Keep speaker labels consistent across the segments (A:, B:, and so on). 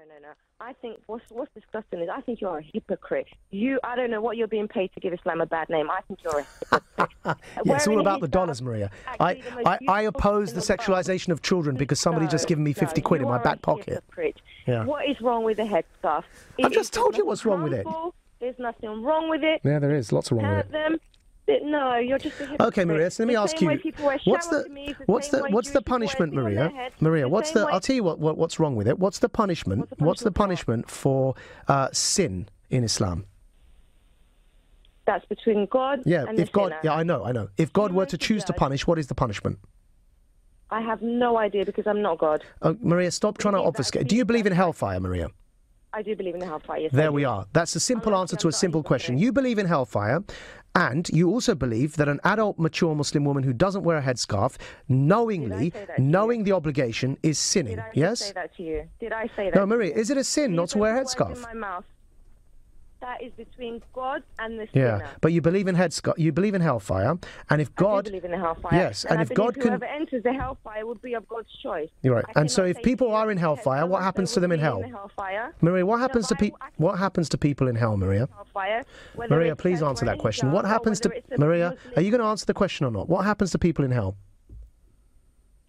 A: No. I think what's disgusting is I think you're a hypocrite. I don't know what you're being paid to give Islam a bad name. I think you're a hypocrite.
B: Yeah, it's all about the dollars, Maria. I oppose the sexualization of children because somebody just given me 50 quid in my back pocket. Yeah.
A: What is wrong with the headscarf?
B: I've just told you what's wrong with it.
A: There's nothing wrong with it.
B: Yeah, there is. Lots wrong with it.
A: No, you're just a hypocrite.
B: Okay, Maria, so let me ask you, what's the punishment, Maria? Maria, I'll tell you what's wrong with it. What's the punishment? What's the punishment for sin in Islam?
A: That's between God and the sinner.
B: Yeah, I know. If God were to choose to punish, what is the punishment?
A: I have no idea because I'm not God.
B: Maria, stop trying to obfuscate. Do you believe in hellfire, Maria?
A: I do believe in the hellfire, yes.
B: There we are. That's a simple answer to a simple question. You believe in hellfire, and you also believe that an adult, mature Muslim woman who doesn't wear a headscarf, knowing the obligation, is sinning. Yes?
A: Did I say that to you? Did I say that?
B: No, Maria, is it a sin not to wear a headscarf?
A: In my mouth. That is between God and the sinner.
B: Yeah, but you believe in you believe in hellfire, and if God...
A: I do believe in the hellfire.
B: Yes, and if God can...
A: whoever enters the hellfire would be of God's choice.
B: You're right. And so if people are in hellfire, what happens to them in hell? Maria, what happens to people in hell, Maria? Maria, please answer that question. What happens to... Maria, are you going to answer the question or not? What happens to people in hell?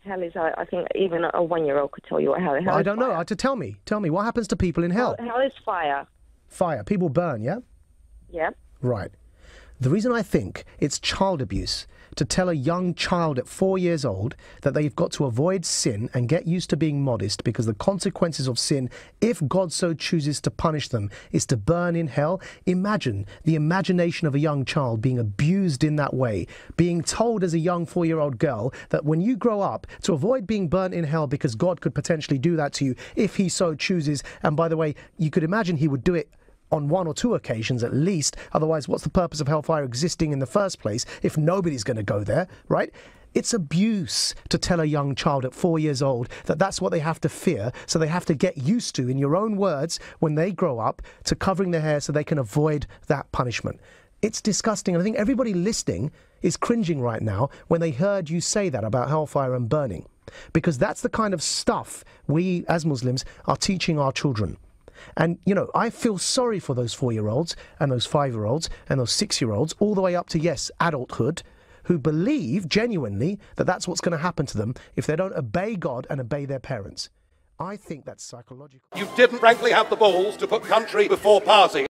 A: Hell is, I think even a one-year-old could tell you what hell is.
B: I don't know. Tell me, what happens to people in hell?
A: Hell is fire.
B: Fire. People burn, yeah?
A: Yeah.
B: Right. The reason I think it's child abuse to tell a young child at 4 years old that they've got to avoid sin and get used to being modest because the consequences of sin, if God so chooses to punish them, is to burn in hell. Imagine the imagination of a young child being abused in that way, being told as a young 4-year-old girl that when you grow up, to avoid being burnt in hell because God could potentially do that to you if he so chooses. And by the way, you could imagine he would do it on 1 or 2 occasions at least. Otherwise, what's the purpose of hellfire existing in the first place if nobody's going to go there, right? It's abuse to tell a young child at 4 years old that that's what they have to fear, so they have to get used to, in your own words, when they grow up, to covering their hair so they can avoid that punishment. It's disgusting. And I think everybody listening is cringing right now when they heard you say that about hellfire and burning, because that's the kind of stuff we as Muslims are teaching our children. And, you know, I feel sorry for those 4-year-olds and those 5-year-olds and those 6-year-olds, all the way up to, yes, adulthood, who believe genuinely that that's what's going to happen to them if they don't obey God and obey their parents. I think that's psychological.
C: You didn't frankly have the balls to put country before party.